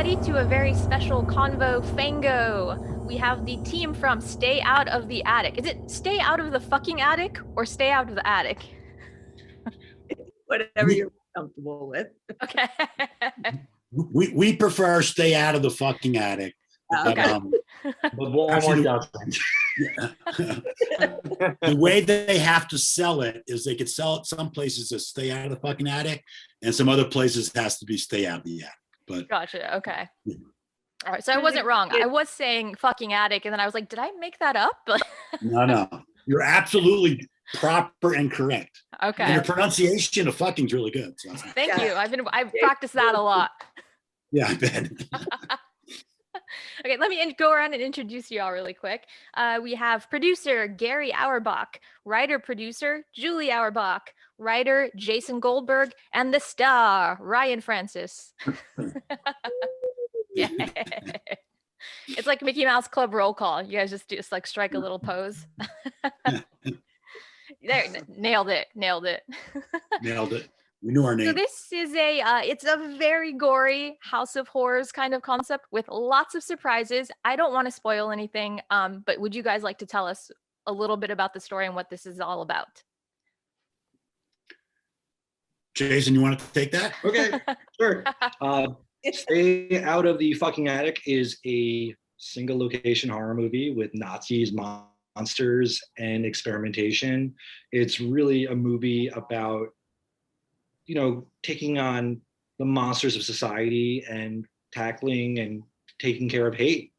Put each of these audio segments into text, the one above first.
everybody, to a very special Convo Fango. We have the team from Stay Out of the Attic. Is it Stay Out of the fucking attic or Stay Out of the Attic? Whatever you're comfortable with. Okay. We prefer Stay Out of the fucking attic. But, Okay. But Walmart doesn't. The way they have to sell it is they could sell it some places as Stay Out of the fucking attic, and some other places it has to be Stay Out of the attic. But Gotcha. Okay. All right. So I wasn't wrong. I was saying fucking attic, and then I was like, did I make that up? no, you're absolutely proper and correct. Okay. And your pronunciation of fucking is really good. So Thank you. I've practiced that a lot. yeah, I bet. Okay, let me go around and introduce you all really quick. We have producer Gary Auerbach, writer-producer Julie Auerbach, writer Jason Goldberg, and the star Ryan Francis. Yeah. It's like Mickey Mouse Club roll call. You guys just like strike a little pose. There, nailed it. Nailed it. We knew our name. So this is it's a very gory House of Horrors kind of concept with lots of surprises. I don't want to spoil anything, but would you guys like to tell us a little bit about the story and what this is all about? Jason, you want to take that? Okay, sure. Stay Out of the Fucking Attic is a single location horror movie with Nazis, monsters, and experimentation. It's really a movie about, taking on the monsters of society and tackling and taking care of hate.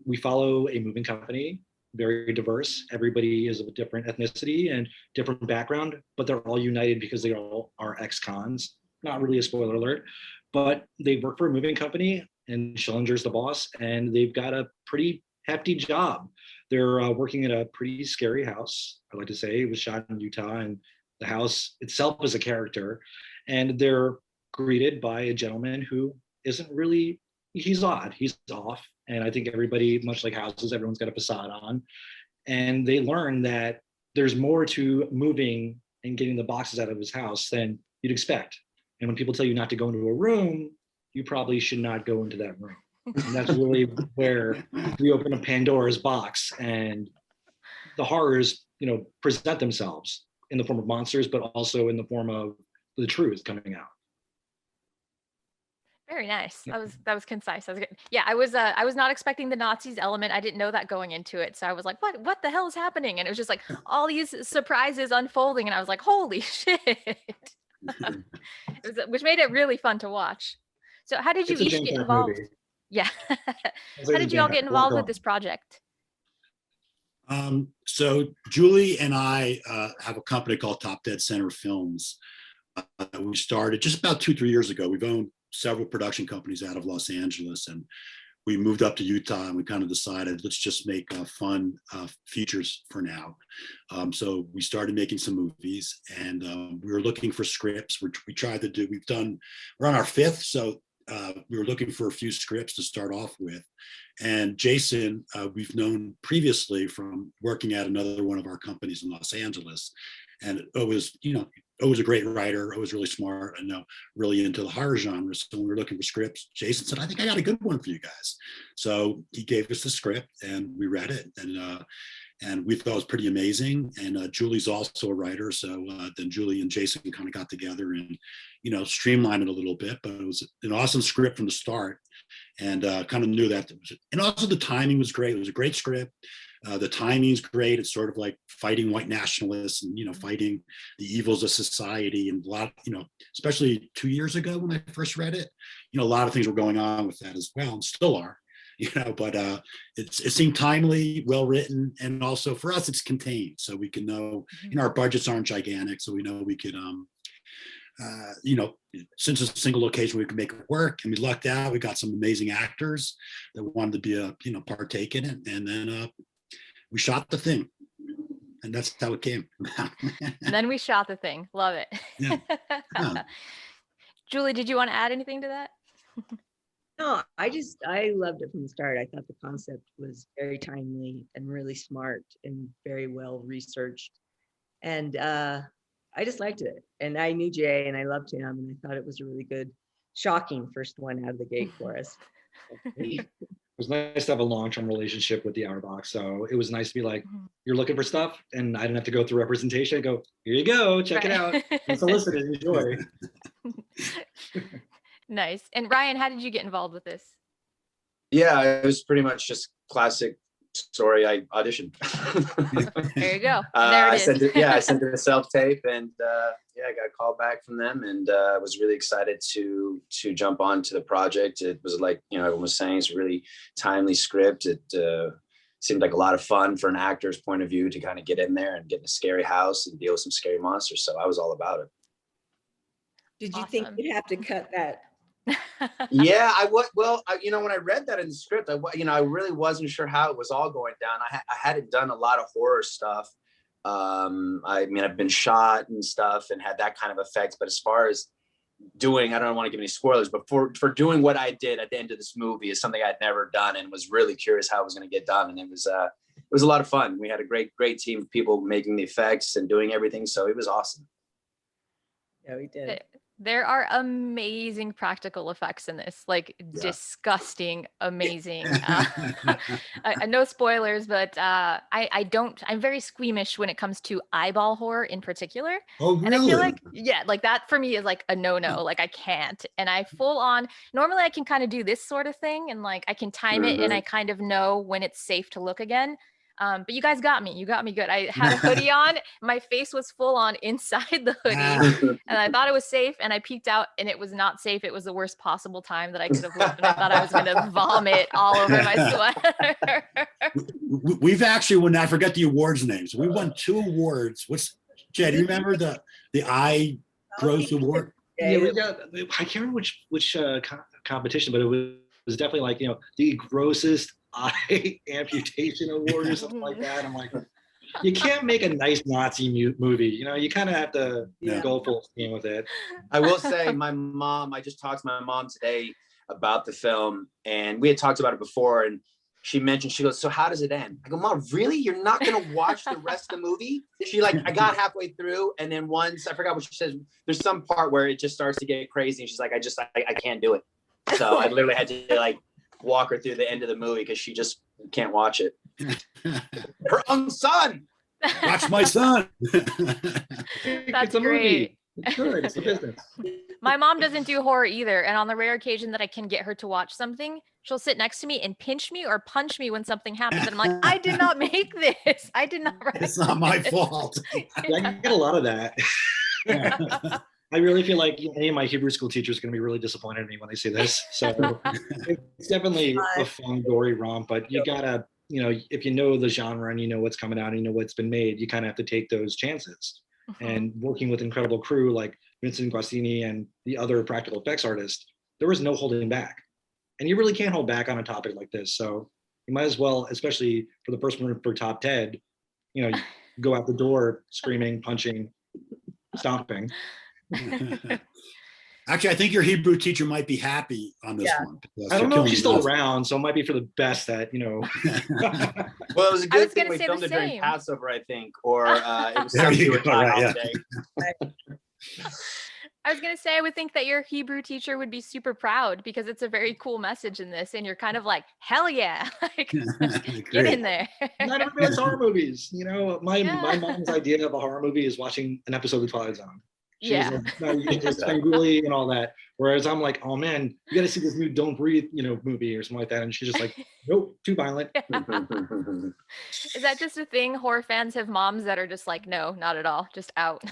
We follow a moving company, very diverse. Everybody is of a different ethnicity and different background, but they're all united because they all are ex-cons. Not really a spoiler alert, but they work for a moving company and Schillinger's the boss, and they've got a pretty hefty job. They're working at a pretty scary house. I like to say it was shot in Utah, and the house itself is a character, and they're greeted by a gentleman who isn't really, he's odd, he's off. And I think everybody, much like houses, everyone's got a facade on. And they learn that there's more to moving and getting the boxes out of his house than you'd expect. And when people tell you not to go into a room, you probably should not go into that room. And that's really where we open up Pandora's box, and the horrors, present themselves in the form of monsters, but also in the form of the truth coming out. Very nice. That was concise. That was good. Yeah, I was not expecting the Nazis element. I didn't know that going into it. So I was like, what the hell is happening? And it was just like all these surprises unfolding, and I was like, holy shit. Which made it really fun to watch. So how did you each get involved? Movie. Yeah. How did you all get involved with this project? So Julie and I have a company called Top Dead Center Films. We started just about 2-3 years ago. We've owned several production companies out of Los Angeles, and we moved up to Utah, and we kind of decided, let's just make fun features for now. So we started making some movies, and we were looking for scripts. We're on our 5th, so we were looking for a few scripts to start off with. And Jason, we've known previously from working at another one of our companies in Los Angeles. And it was, always a great writer, always really smart, and really into the horror genre. So when we were looking for scripts, Jason said, I think I got a good one for you guys. So he gave us the script, and we read it, and we thought it was pretty amazing. And Julie's also a writer. So then Julie and Jason kind of got together and, streamlined it a little bit, but it was an awesome script from the start, and kind of knew that. And also the timing was great. It was a great script. The timing's great. It's sort of like fighting white nationalists and, fighting the evils of society, and a lot, especially 2 years ago when I first read it, a lot of things were going on with that as well, and still are, but it seemed timely, well written. And also for us, it's contained. So we can know, our budgets aren't gigantic. So we know we could, since it's a single location, we can make it work. And we lucked out. We got some amazing actors that wanted to be partake in it. And then, we shot the thing, and that's how it came. And then we shot the thing. Love it. Yeah. Yeah. Julie, did you want to add anything to that? No, I loved it from the start. I thought the concept was very timely and really smart and very well researched. And I just liked it. And I knew Jay, and I loved him, and I thought it was a really good shocking first one out of the gate for us. It was nice to have a long-term relationship with the Auerbach. So it was nice to be like, you're looking for stuff, and I didn't have to go through representation. I go, here you go, check it out, unsolicited, enjoy. Nice. And Ryan, how did you get involved with this? Yeah, it was pretty much just classic story. I auditioned. There you go. There it is. I sent it a self-tape, and I got a call back from them, and was really excited to jump onto the project. It was like, everyone was saying, it's a really timely script. It seemed like a lot of fun for an actor's point of view to kind of get in there and get in a scary house and deal with some scary monsters. So I was all about it. Did you think you'd have to cut that? Yeah, I would. Well, when I read that in the script, I really wasn't sure how it was all going down. I hadn't done a lot of horror stuff. I've been shot and stuff and had that kind of effect. But as far as doing, I don't want to give any spoilers, but for doing what I did at the end of this movie is something I'd never done, and was really curious how it was going to get done. And it was a lot of fun. We had a great team of people making the effects and doing everything. So it was awesome. Yeah, we did. There are amazing practical effects in this, like disgusting, amazing. No spoilers, but I'm very squeamish when it comes to eyeball horror in particular. Oh, really? And I feel like, that for me is like a no-no, like I can't. And I normally I can kind of do this sort of thing, and like I can time it, and I kind of know when it's safe to look again. But you guys got me. You got me good. I had a hoodie on. My face was full on inside the hoodie, and I thought it was safe. And I peeked out, and it was not safe. It was the worst possible time that I could have looked, and I thought I was going to vomit all over my sweater. We've actually, I forget the awards names, we won 2 awards. Jay, do you remember the eye gross award? Yeah, I can't remember which competition, but it was definitely like, the grossest eye amputation award or something like that. I'm like, you can't make a nice Nazi movie. You kind of have to go full steam with it. I will say, I just talked to my mom today about the film, and we had talked about it before, and she goes, so how does it end? I go, Mom, really? You're not going to watch the rest of the movie? I got halfway through, and then once, I forgot what she says, there's some part where it just starts to get crazy, and she's like, I can't do it. So I literally had to walk her through the end of the movie because she just can't watch it. Her own son. Watch my son. That's great. It's good. It's a business. My mom doesn't do horror either, and on the rare occasion that I can get her to watch something, she'll sit next to me and pinch me or punch me when something happens, and I'm like, I did not make this. I did not write It's not my fault. I get a lot of that. I really feel like any of my Hebrew school teachers are going to be really disappointed in me when they see this. So it's definitely a fun, gory romp, but you gotta, if you know the genre and you know what's coming out and you know what's been made, you kind of have to take those chances. And working with incredible crew like Vincent Guassini and the other practical effects artists, there was no holding back. And you really can't hold back on a topic like this. So you might as well, especially for the first one for Top Ted, you go out the door screaming, punching, stomping. Actually, I think your Hebrew teacher might be happy on this one. I don't know if she's still around, so it might be for the best that, Well, it was a good thing we filmed it during Passover, I think, or it was some Jewish holiday. I was going to say, I would think that your Hebrew teacher would be super proud because it's a very cool message in this. And you're kind of like, hell yeah, get in there. Not everybody likes horror movies. My mom's idea of a horror movie is watching an episode of Twilight Zone. She's like, no, you just Fangoli and all that. Whereas I'm like, oh man, you got to see this new Don't Breathe, movie or something like that. And she's just like, nope, too violent. Is that just a thing? Horror fans have moms that are just like, no, not at all, just out.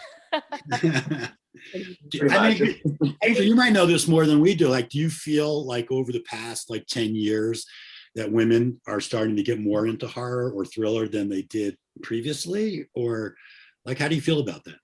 Angel, you might know this more than we do. Do you feel like over the past 10 years that women are starting to get more into horror or thriller than they did previously? Or how do you feel about that?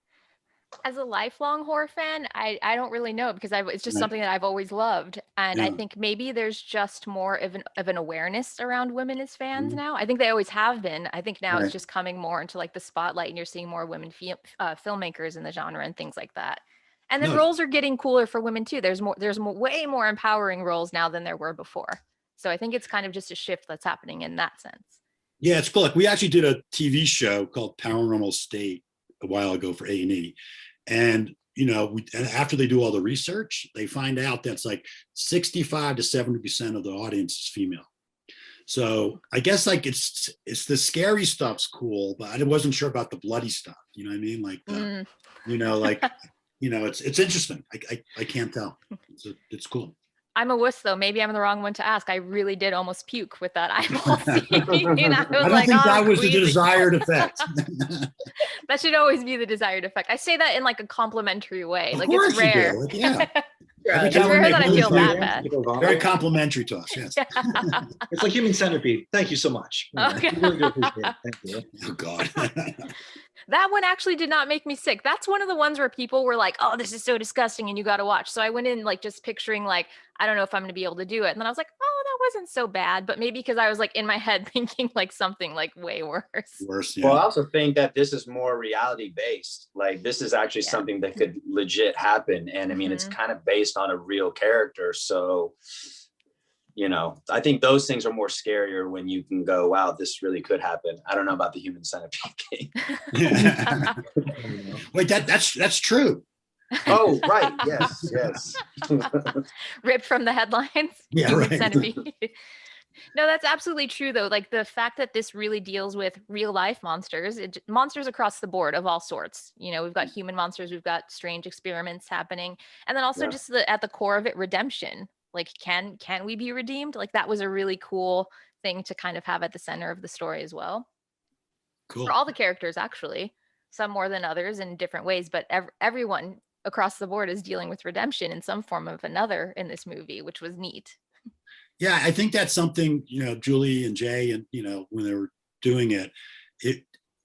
As a lifelong horror fan, I don't really know because it's just something that I've always loved. And I think maybe there's just more of an awareness around women as fans now. I think they always have been. I think now it's just coming more into the spotlight, and you're seeing more women filmmakers in the genre and things like that. And then roles are getting cooler for women too. There's way more empowering roles now than there were before. So I think it's kind of just a shift that's happening in that sense. Yeah, it's cool. We actually did a TV show called Paranormal State a while ago for A&E. And, and after they do all the research, they find out that's like 65 to 70% of the audience is female. So I guess like it's the scary stuff's cool, but I wasn't sure about the bloody stuff. You know what I mean? Like it's interesting. I can't tell. It's cool. I'm a wuss though. Maybe I'm the wrong one to ask. I really did almost puke with that eyeball scene. I don't think that was the desired effect. That should always be the desired effect. I say that in like a complimentary way. Of like course it's rare. you do. Yeah. It's rare that I feel that bad. Very complimentary to us. Yes. Yeah. It's like Human Centipede. Thank you so much. Okay. Really do appreciate it. Thank you. Oh God. That one actually did not make me sick. That's one of the ones where people were like, oh, this is so disgusting and you got to watch. So I went in like just picturing like, I don't know if I'm going to be able to do it. And then I was like, oh, that wasn't so bad. But maybe because I was like in my head thinking like something like way worse. Worse, yeah. Well, I also think that this is more reality based. Like this is actually something that could legit happen. And I mean, it's kind of based on a real character. So, I think those things are more scarier when you can go, wow, this really could happen. I don't know about the Human Centipede thing. Wait, that's true. Oh, right. Yes. Ripped from the headlines. Yeah, Human right. Centipede. No, that's absolutely true though. Like the fact that this really deals with real life monsters, monsters across the board of all sorts. We've got human monsters, we've got strange experiments happening. And then also just at the core of it, redemption. Like, can we be redeemed? Like that was a really cool thing to kind of have at the center of the story as well. Cool. For all the characters, actually, some more than others in different ways, but everyone across the board is dealing with redemption in some form of another in this movie, which was neat. Yeah, I think that's something, Julie and Jay and, when they were doing it,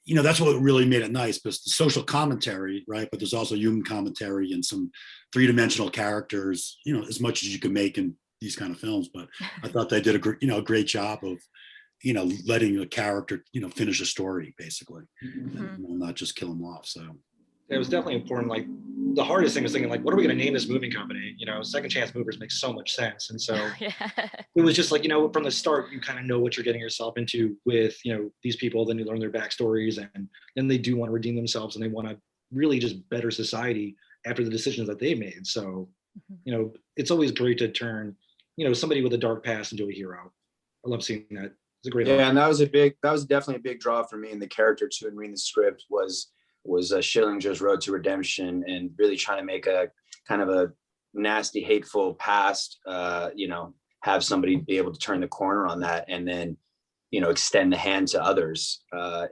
that's what really made it nice, because the social commentary, right? But there's also human commentary and some three-dimensional characters, as much as you can make in these kind of films. But I thought they did a great job of, letting a character, finish a story basically, and not just kill them off. So it was definitely important. Like the hardest thing was thinking, like, what are we going to name this moving company? Second Chance Movers makes so much sense. And so it was just like, from the start, you kind of know what you're getting yourself into with, these people. Then you learn their backstories, and then they do want to redeem themselves, and they want to really just better society after the decisions that they made. So, it's always great to turn, somebody with a dark past into a hero. I love seeing that. It's a great and that was definitely a big draw for me. And the character too, and reading the script was Schillinger's road to redemption, and really trying to make a kind of a nasty, hateful past, have somebody be able to turn the corner on that, and then, extend the hand to others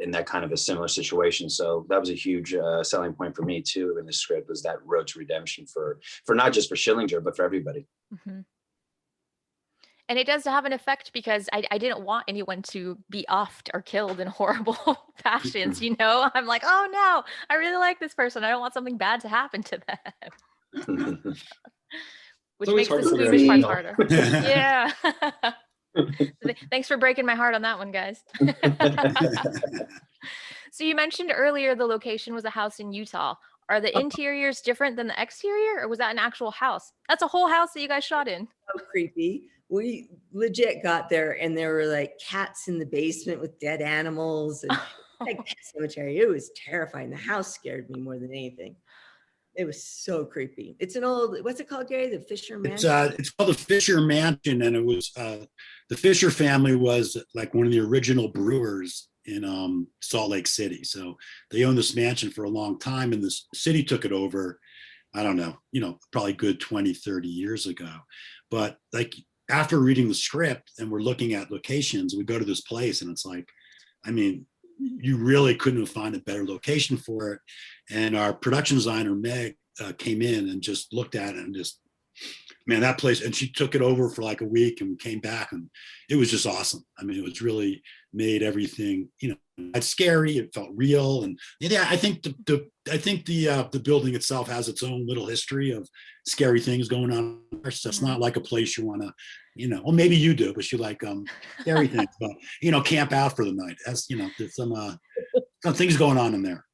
in that kind of a similar situation. So that was a huge selling point for me too in the script, was that road to redemption for not just for Schillinger, but for everybody. Mm-hmm. And it does have an effect, because I didn't want anyone to be offed or killed in horrible fashions, I'm like, oh no, I really like this person. I don't want something bad to happen to them. Which makes the squeamish parts harder. Yeah. Thanks for breaking my heart on that one, guys. So you mentioned earlier the location was a house in Utah. Are the interiors different than the exterior, or was that an actual house? That's a whole house that you guys shot in. So creepy. We legit got there, and there were like cats in the basement with dead animals, and like pet cemetery. It was terrifying. The house scared me more than anything. It was so creepy. It's an old, what's it called, Gary? The Fisher Mansion? It's called the Fisher Mansion, and it was the Fisher family was like one of the original brewers in Salt Lake City. So they owned this mansion for a long time, and the city took it over, I don't know, probably good 20, 30 years ago. But like after reading the script and we're looking at locations, we go to this place, and it's like, I mean, you really couldn't have found a better location for it. And our production designer, Meg, came in and just looked at it and just, man, that place, and she took it over for like a week and came back, and it was just awesome. I mean, it was really made everything, it's scary. It felt real. And yeah, I think the building itself has its own little history of scary things going on. So it's not like a place you want to, well, maybe you do, but you like scary things, but camp out for the night. As there's some things going on in there.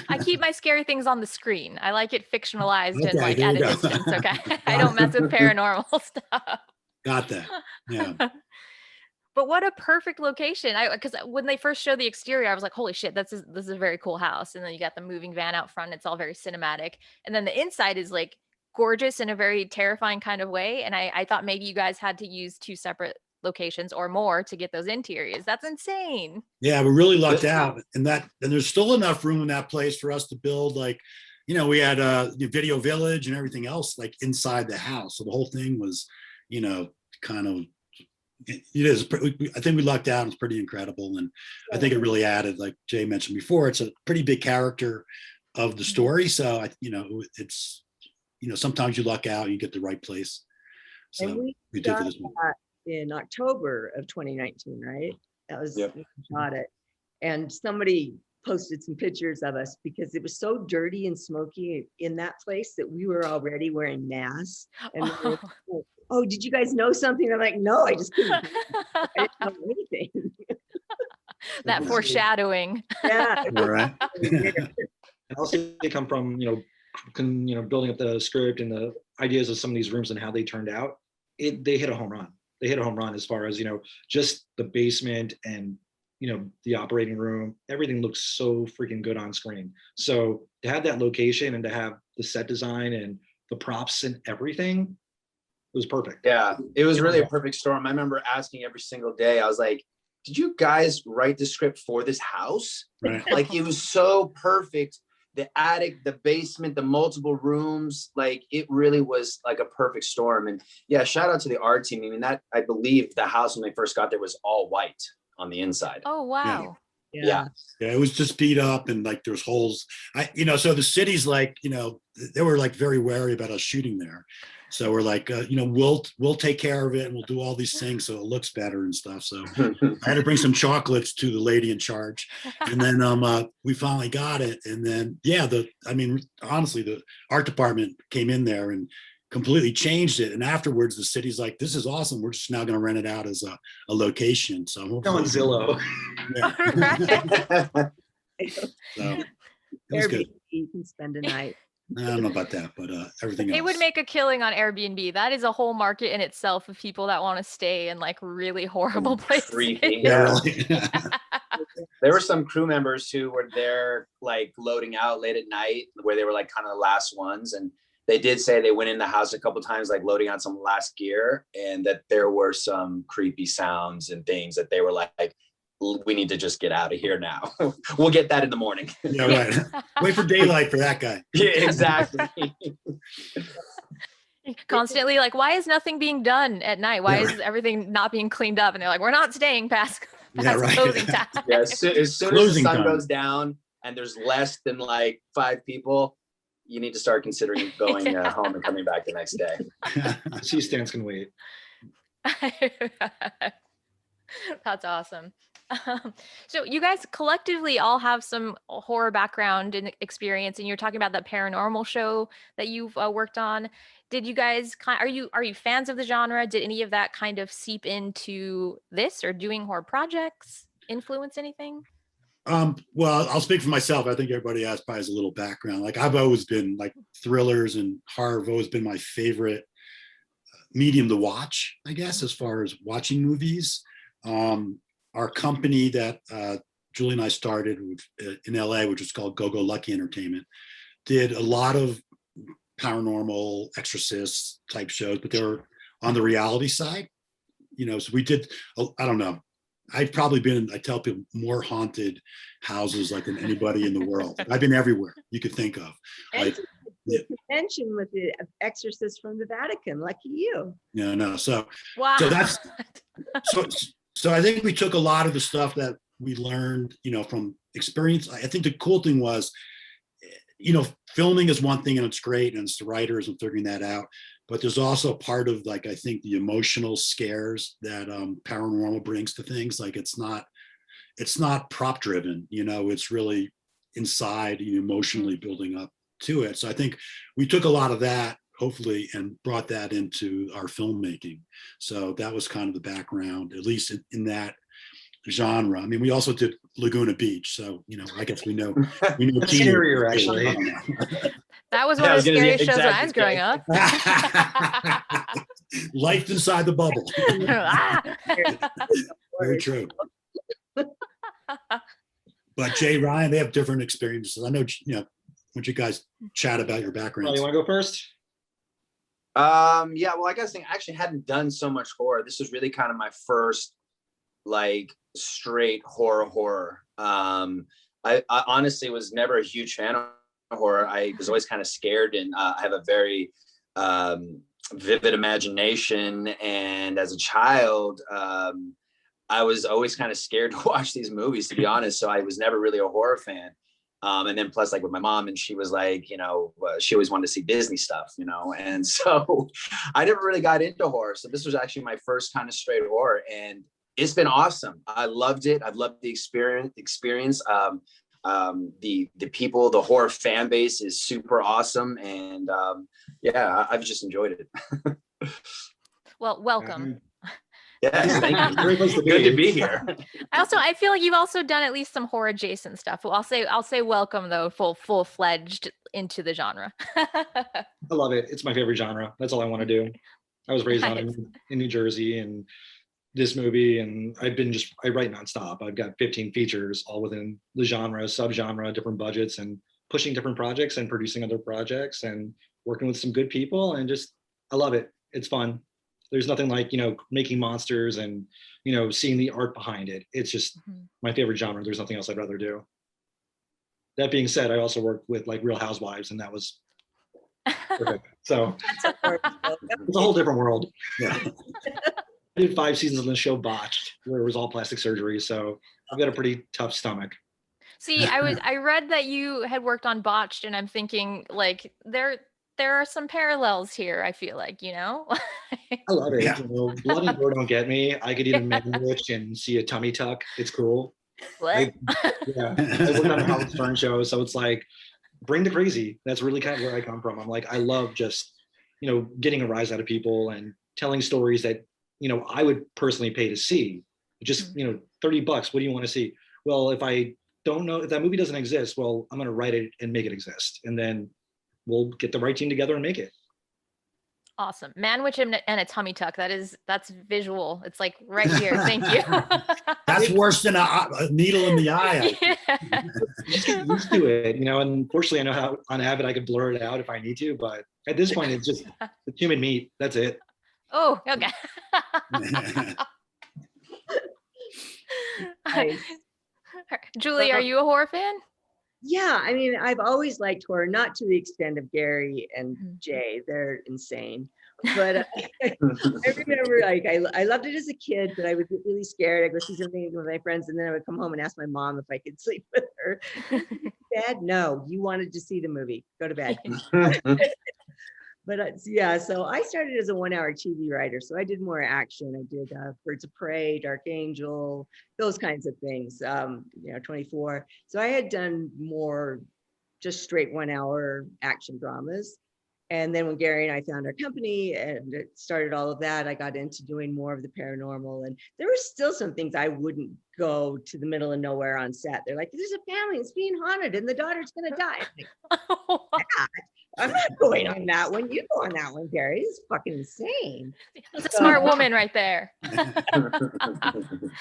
I keep my scary things on the screen. I like it fictionalized and like at a distance. Okay. I don't mess with paranormal stuff. Got that. Yeah. But what a perfect location. Because when they first showed the exterior, I was like, holy shit, this is a very cool house. And then you got the moving van out front. It's all very cinematic. And then the inside is like gorgeous in a very terrifying kind of way. And I thought maybe you guys had to use 2 separate locations or more to get those interiors. That's insane. Yeah, we really lucked out. And there's still enough room in that place for us to build, like, we had the video village and everything else like inside the house. So the whole thing was, kind of, it is, I think we lucked out. It's pretty incredible. And I think it really added, like Jay mentioned before, it's a pretty big character of the story. So, it's, sometimes you luck out, you get the right place. So And we did for this one. In October of 2019, right? That was Yep. when we shot it. And somebody posted some pictures of us because it was so dirty and smoky in that place that we were already wearing masks. And they were like, oh, did you guys know something? I'm like, no, I just couldn't. I didn't know anything. That foreshadowing. Yeah. All right. And also they come from, building up the script and the ideas of some of these rooms and how they turned out. They hit a home run. They hit a home run as far as, just the basement and, the operating room, everything looks so freaking good on screen. So to have that location and to have the set design and the props and everything, it was perfect. Yeah, it was really a perfect storm. I remember asking every single day, I was like, did you guys write the script for this house? Right. Like, it was so perfect. The attic, the basement, the multiple rooms, like it really was like a perfect storm. And yeah, shout out to the art team. I mean, I believe the house when they first got there was all white on the inside. Oh, wow. Yeah. Yeah, it was just beat up and like there's holes. So the city's like, they were like very wary about us shooting there. So we're like, we'll take care of it and we'll do all these things so it looks better and stuff. So I had to bring some chocolates to the lady in charge, and then we finally got it. And then honestly, the art department came in there and completely changed it. And afterwards, the city's like, this is awesome. We're just now going to rent it out as a location. So On Zillow. Yeah. So it was good. Airbnb, you can spend a night. I don't know about that, but everything else. It would make a killing on Airbnb. That is a whole market in itself of people that want to stay in like really horrible places. Creepy. Yeah, really. There were some crew members who were there like loading out late at night where they were like kind of the last ones. And they did say they went in the house a couple times, like loading out some last gear, and that there were some creepy sounds and things that they were like, we need to just get out of here now. We'll get that in the morning. Yeah, right. Wait for daylight for that guy. Yeah, exactly. Constantly like, why is nothing being done at night? Why is everything not being cleaned up? And they're like, we're not staying past closing time. Yeah, as soon as the sun goes down and there's less than like 5 people, you need to start considering going home and coming back the next day. C-stands can wait. That's awesome. So you guys collectively all have some horror background and experience, and you're talking about that paranormal show that you've worked on. Did you guys are you fans of the genre? Did any of that kind of seep into this or doing horror projects influence anything? Well, I'll speak for myself. I think everybody probably has a little background. Like I've always been like thrillers and horror have always been my favorite medium to watch, I guess, as far as watching movies. Our company that Julie and I started in LA, which is called Go Lucky Entertainment, did a lot of paranormal exorcist type shows, but they were on the reality side, so we did, I don't know, I've probably been, I tell people, more haunted houses like than anybody in the world. I've been everywhere you could think of. Like the convention with the exorcist from the Vatican. Lucky you. Yeah, no. So wow. So that's so I think we took a lot of the stuff that we learned, from experience. I think the cool thing was, filming is one thing and it's great, and it's the writers and figuring that out. But there's also a part of like, I think the emotional scares that paranormal brings to things. Like it's not prop driven, it's really inside, emotionally building up to it. So I think we took a lot of that, hopefully, and brought that into our filmmaking. So that was kind of the background, at least in that genre. I mean, we also did Laguna Beach, so I guess we know Scarier, actually. That was one of the scariest shows when I was growing up. Life inside the bubble. Ah. Very true. But Jay, Ryan, they have different experiences. I know, you know, once you guys chat about your Well, backgrounds. you want to go first? Yeah, well, I guess I actually hadn't done so much horror. This was really kind of my first like straight horror. I honestly was never a huge fan of horror. I was always kind of scared, and I have a very vivid imagination. And as a child, I was always kind of scared to watch these movies, to be honest. So I was never really a horror fan. And then plus, like with my mom, and she was like, you know, she always wanted to see Disney stuff, you know, and so I never really got into horror. So this was actually my first kind of straight horror, and it's been awesome. I loved it. I've loved the experience. The people, the horror fan base is super awesome, and yeah, I've just enjoyed it. Well, welcome. Yes, thank you. Great place to be. Good to be here. I feel like you've also done at least some horror adjacent stuff. Well, I'll say welcome though, full-fledged into the genre. I love it. It's my favorite genre. That's all I want to do. I was raised on it in New Jersey, and this movie, and I write nonstop. I've got 15 features all within the genre, subgenre, different budgets, and pushing different projects and producing other projects and working with some good people, and just, I love it. It's fun. There's nothing like, you know, making monsters and, you know, seeing the art behind it. It's just my favorite genre. There's nothing else I'd rather do. That being said, I also worked with like Real Housewives, and that was perfect. So it's a whole different world. Yeah. I did 5 seasons on the show Botched, where it was all plastic surgery. So I've got a pretty tough stomach. See, I read that you had worked on Botched, and I'm thinking like there are some parallels here. I feel like, you know. I love it. Yeah. You know, blood and gore don't get me. I could eat a sandwich and see a tummy tuck. It's cool. What? Yeah. I worked on a Howard Stern show, so it's like, bring the crazy. That's really kind of where I come from. I'm like, I love just, you know, getting a rise out of people and telling stories that, you know, I would personally pay to see. Just, you know, $30. What do you want to see? Well, if I don't know, if that movie doesn't exist, well, I'm going to write it and make it exist, and then we'll get the right team together and make it. Awesome. Manwich and a tummy tuck. That's visual. It's like right here. Thank you. That's worse than a needle in the eye. Yeah. Just get used to it, you know. And fortunately, I know how on Avid I could blur it out if I need to, but at this point, it's just the human meat. That's it. Oh, okay. Nice. Julie, are you a horror fan? Yeah, I mean, I've always liked horror, not to the extent of Gary and Jay. They're insane. But I remember, like, I loved it as a kid, but I would get really scared. I'd go see something with my friends, and then I would come home and ask my mom if I could sleep with her. Dad, no, you wanted to see the movie. Go to bed. But yeah, so I started as a 1-hour TV writer. So I did more action. I did Birds of Prey, Dark Angel, those kinds of things, you know, 24. So I had done more just straight 1-hour action dramas. And then when Gary and I found our company and it started all of that, I got into doing more of the paranormal. And there were still some things I wouldn't go to the middle of nowhere on set. They're like, there's a family, it's being haunted and the daughter's going to die. I'm not going on that one. You go on that one, Gary. It's fucking insane. That's a smart woman right there.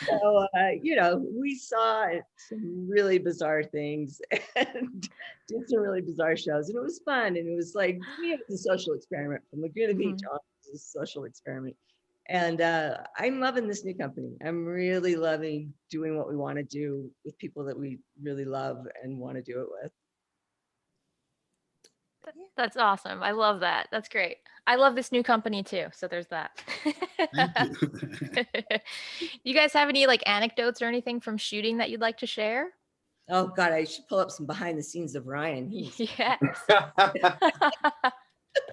So, you know, we saw some really bizarre things and did some really bizarre shows, and it was fun. And it was like, you know, it's a social experiment from Laguna Beach. It's a social experiment. And I'm loving this new company. I'm really loving doing what we want to do with people that we really love and want to do it with. That's awesome. I love that. That's great. I love this new company too. So there's that. Thank you. You guys have any like anecdotes or anything from shooting that you'd like to share? Oh God, I should pull up some behind the scenes of Ryan. Yes.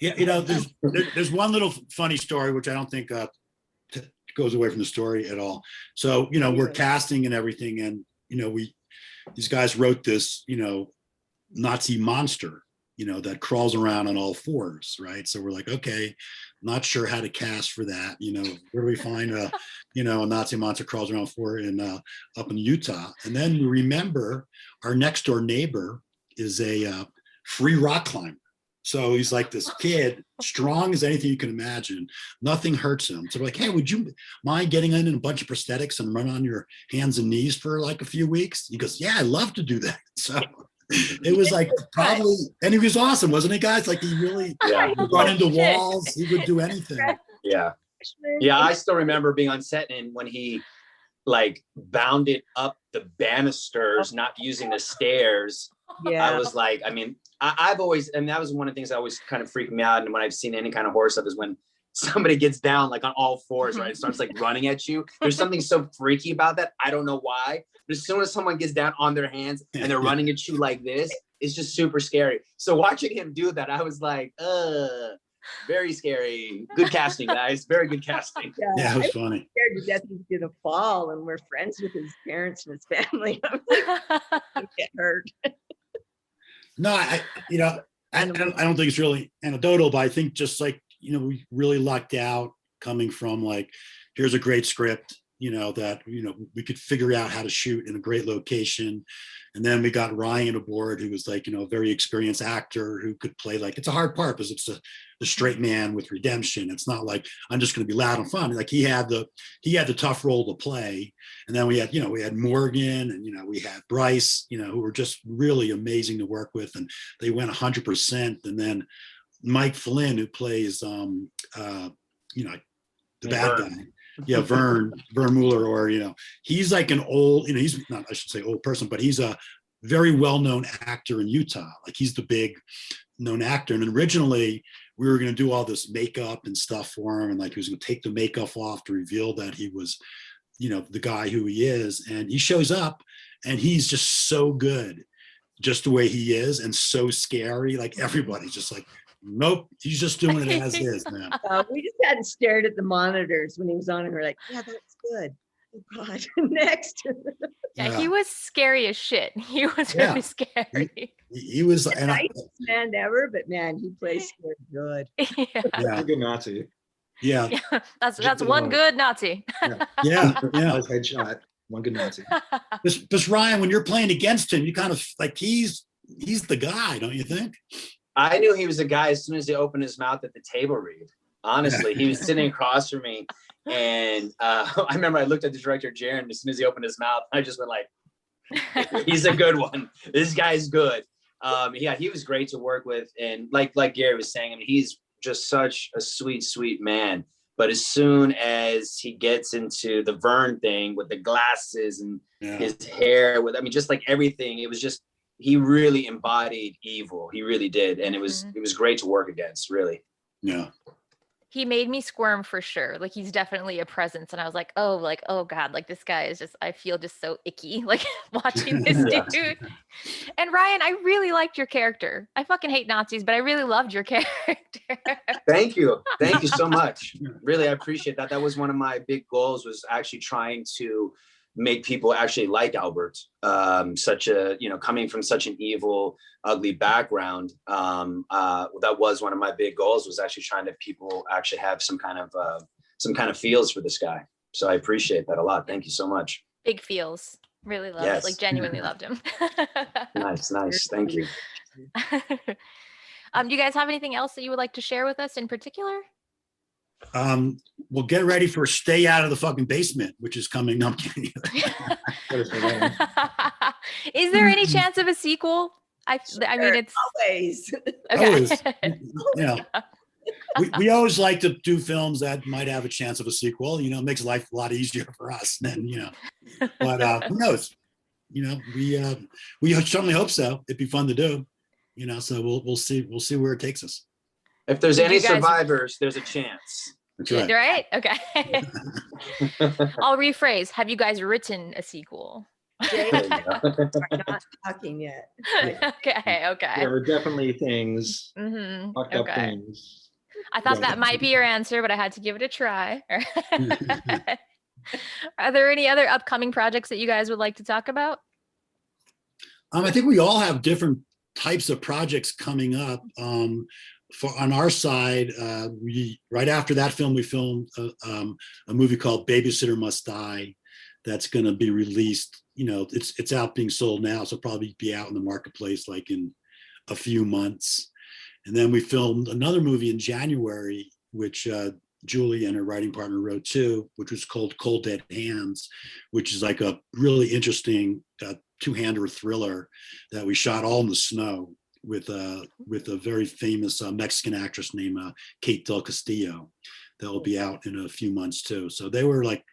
Yeah, you know, there's one little funny story which I don't think goes away from the story at all. So, you know, we're casting and everything, and you know, these guys wrote this, you know, Nazi monster, you know, that crawls around on all fours, right? So we're like, okay, not sure how to cast for that. You know, where do we find a, you know, a Nazi monster crawls around four in up in Utah? And then we remember our next door neighbor is a free rock climber. So he's like this kid, strong as anything you can imagine. Nothing hurts him. So we're like, hey, would you mind getting in a bunch of prosthetics and run on your hands and knees for like a few weeks? He goes, yeah, I'd love to do that. So it was like probably, and he was awesome, wasn't he, guys? Like he really would run into walls. He would do anything. Yeah. Yeah, I still remember being on set and when he like bounded up the banisters, not using the stairs. Yeah. I was like, I mean, I've always, and that was one of the things that always kind of freaked me out. And when I've seen any kind of horror stuff is when somebody gets down like on all fours, right? It starts like running at you. There's something so freaky about that. I don't know why. But as soon as someone gets down on their hands and they're running at you like this, it's just super scary. So watching him do that, I was like, very scary. Good casting, guys. Very good casting. Yeah, it was funny. Scared to death he was gonna fall, and we're friends with his parents and his family. I was like, "Don't get hurt." No, I don't think it's really anecdotal, but I think just like, we really lucked out coming from like, here's a great script, that, we could figure out how to shoot in a great location. And then we got Ryan aboard, who was like, a very experienced actor who could play like, it's a hard part because it's the straight man with redemption. It's not like, I'm just going to be loud and fun. Like he had the tough role to play. And then we had Morgan and, we had Bryce, who were just really amazing to work with. And they went 100%. And then Mike Flynn, who plays, the bad guy. Yeah, Vern Mueller, or he's like an old, he's not, I should say old person, but he's a very well-known actor in Utah. Like he's the big known actor. And originally we were going to do all this makeup and stuff for him, and like he was going to take the makeup off to reveal that he was, the guy who he is. And he shows up and he's just so good, just the way he is, and so scary. Like everybody's just like, nope, he's just doing it as is, man. We just hadn't stared at the monitors when he was on, and we're like, yeah, that's good. Oh God, next. Yeah, he was scary as shit. He was really scary. He was the nicest man ever, but man, he plays scared good. Yeah. Good Nazi. Yeah. That's one good Nazi. Yeah. Headshot. One good Nazi. But Ryan, when you're playing against him, you kind of like he's the guy, don't you think? I knew he was a guy as soon as he opened his mouth at the table read. Honestly, he was sitting across from me. And I remember I looked at the director, Jaron, as soon as he opened his mouth, I just went like, he's a good one. This guy's good. He was great to work with. And like Gary was saying, I mean, he's just such a sweet, sweet man. But as soon as he gets into the Vern thing with the glasses and his hair, just like everything, it was just, he really embodied evil. He really did. And it was great to work against, really. Yeah. He made me squirm for sure. Like he's definitely a presence. And I was like, oh God, like this guy is just, I feel just so icky, like watching this dude. And Ryan, I really liked your character. I fucking hate Nazis, but I really loved your character. Thank you. Thank you so much. Really, I appreciate that. That was one of my big goals, was actually trying to make people actually like Albert, coming from such an evil, ugly background. That was one of my big goals, was actually trying to people actually have some kind of feels for this guy. So I appreciate that a lot. Thank you so much. Big feels. Really loved it. Like genuinely loved him. Nice. Thank you. Do you guys have anything else that you would like to share with us in particular? Well, get ready for Stay Out of the Fucking Basement, which is coming. No, I'm kidding. Is there any chance of a sequel? I mean, it's always. Okay. Always. Yeah. We always like to do films that might have a chance of a sequel. It makes life a lot easier for us. Then but who knows? We certainly hope so. It'd be fun to do. So we'll see where it takes us. If there's any survivors, there's a chance. That's right. Right? Okay. I'll rephrase. Have you guys written a sequel? We're not talking yet. Okay. There are definitely things, fucked up things. I thought that might be your answer, but I had to give it a try. Are there any other upcoming projects that you guys would like to talk about? I think we all have different types of projects coming up. On our side, we right after that film, we filmed a movie called Babysitter Must Die that's going to be released. It's out being sold now, so it'll probably be out in the marketplace like in a few months. And then we filmed another movie in January, which Julie and her writing partner wrote too, which was called Cold Dead Hands, which is like a really interesting two-hander thriller that we shot all in the snow with a very famous Mexican actress named Kate Del Castillo that will be out in a few months too. So they were like,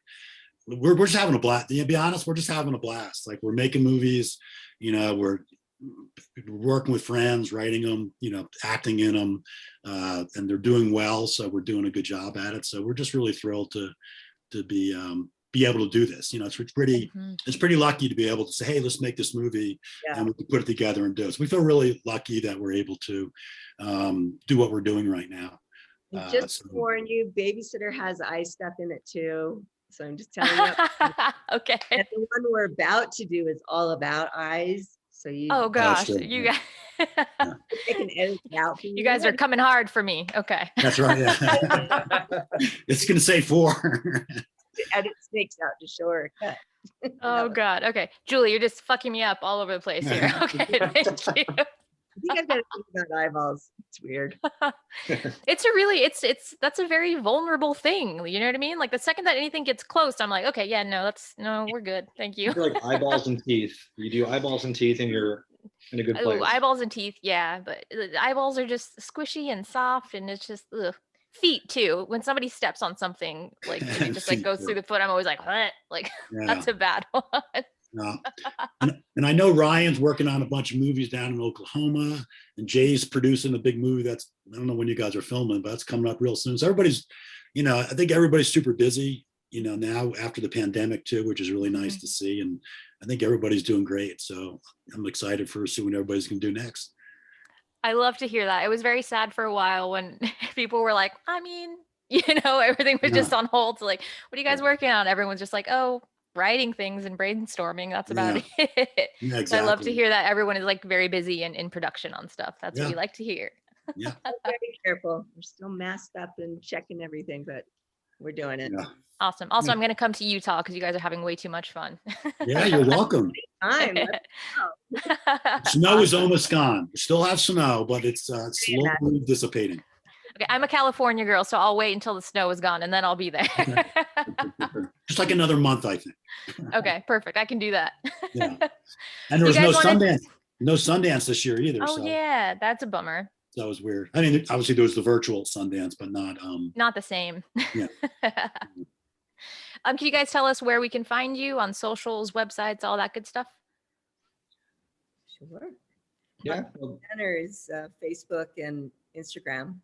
we're just having a blast. To be honest, we're just having a blast. Like we're making movies, we're working with friends, writing them, acting in them, and they're doing well. So we're doing a good job at it. So we're just really thrilled to be able to do this. It's pretty lucky to be able to say, hey, let's make this movie, and we can put it together and do it. So we feel really lucky that we're able to do what we're doing right now. Just to warn you, Babysitter has eye stuff in it too. So I'm just telling you. Okay. And the one we're about to do is all about eyes. So you. Oh gosh, you guys. They can edit it out. You guys are coming hard for me. Okay. That's right. Yeah. It's gonna say 4. Edit snakes out to show her a cut. Oh God. Okay, Julie, you're just fucking me up all over the place here. Okay, thank you. I think I've got to think about eyeballs. It's weird. That's a very vulnerable thing. You know what I mean? Like the second that anything gets close, I'm like, okay, yeah, no, we're good. Thank you. You're like eyeballs and teeth. You do eyeballs and teeth and you're in a good place. Oh, eyeballs and teeth, yeah. But the eyeballs are just squishy and soft and it's just, ugh. Feet too. When somebody steps on something, like and it just like goes through the foot, I'm always like, what? Like that's a bad one. No. And I know Ryan's working on a bunch of movies down in Oklahoma, and Jay's producing a big movie I don't know when you guys are filming, but that's coming up real soon. So everybody's, I think everybody's super busy, now after the pandemic too, which is really nice to see. And I think everybody's doing great. So I'm excited for seeing what everybody's gonna do next. I love to hear that. It was very sad for a while when people were like, everything was just on hold. So like, what are you guys working on? Everyone's just like, oh, writing things and brainstorming. That's about it. Yeah, exactly. So I love to hear that everyone is like very busy and in production on stuff. That's what we like to hear. Yeah. Very careful. We're still masked up and checking everything, but we're doing it. Yeah. Awesome. Also, I'm going to come to Utah because you guys are having way too much fun. Yeah, you're welcome. Snow is almost gone. We still have snow, but it's slowly dissipating. Okay, I'm a California girl, so I'll wait until the snow is gone and then I'll be there. Just like another month, I think. Okay, perfect. I can do that. Yeah. And there was no Sundance this year either. Oh, yeah, that's a bummer. That was weird. I mean, obviously there was the virtual Sundance, but not the same. Yeah. Can you guys tell us where we can find you on socials, websites, all that good stuff? Sure. Yeah. Centers, Facebook and Instagram.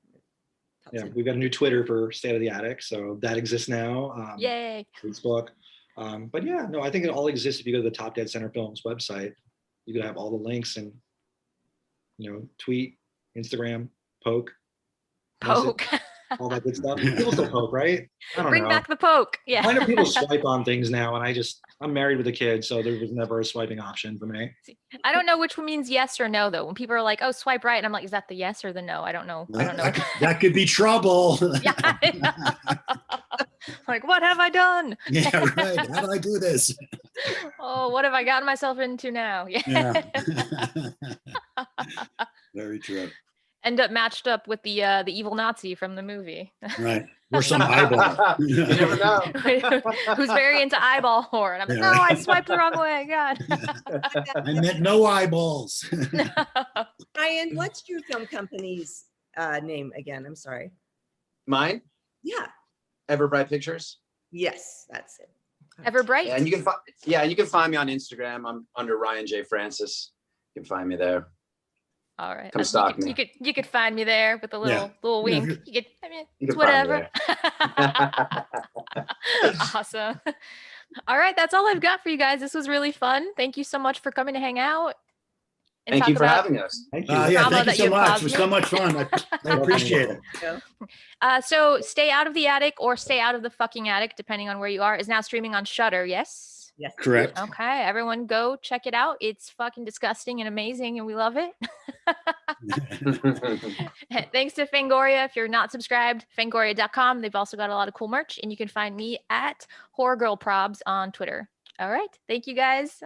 Yeah, we've got a new Twitter for State of the Attic, so that exists now. Yay. Facebook. But yeah, no, I think it all exists if you go to the Top Dead Center Films website. You can have all the links and, tweet, Instagram, poke. All that good stuff. People still poke, right? I don't Bring know. back the poke. Yeah. I know people swipe on things now, and I'm married with a kid, so there was never a swiping option for me. I don't know which one means yes or no, though. When people are like, oh, swipe right, and I'm like, is that the yes or the no? I don't know. That could be trouble. Yeah. Like, what have I done? Yeah, right. How did I do this? Oh, what have I gotten myself into now? Yeah. Very true. End up matched up with the evil Nazi from the movie. Right. Or some eyeball. You never know. Who's very into eyeball horror. And I'm like, no, I swiped the wrong way. God. I meant no eyeballs. Ryan, what's your film company's name again? I'm sorry. Mine? Yeah. Everbright Pictures. Yes, that's it. Everbright. Yeah, and you can find me on Instagram. I'm under Ryan J. Francis. You can find me there. All right. Come stalk me. You could find me there with a little wink. You it's can whatever. Awesome. All right, that's all I've got for you guys. This was really fun. Thank you so much for coming to hang out. Thank you for having us. Thank you. Thank you so much. It was so much fun. I appreciate it. So Stay Out of the Attic or Stay Out of the Fucking Attic, depending on where you are, is now streaming on Shudder. Yes? Yes. Correct. Okay, everyone go check it out. It's fucking disgusting and amazing, and we love it. Thanks to Fangoria. If you're not subscribed, fangoria.com. They've also got a lot of cool merch, and you can find me at Horror Girl Probs on Twitter. All right. Thank you, guys.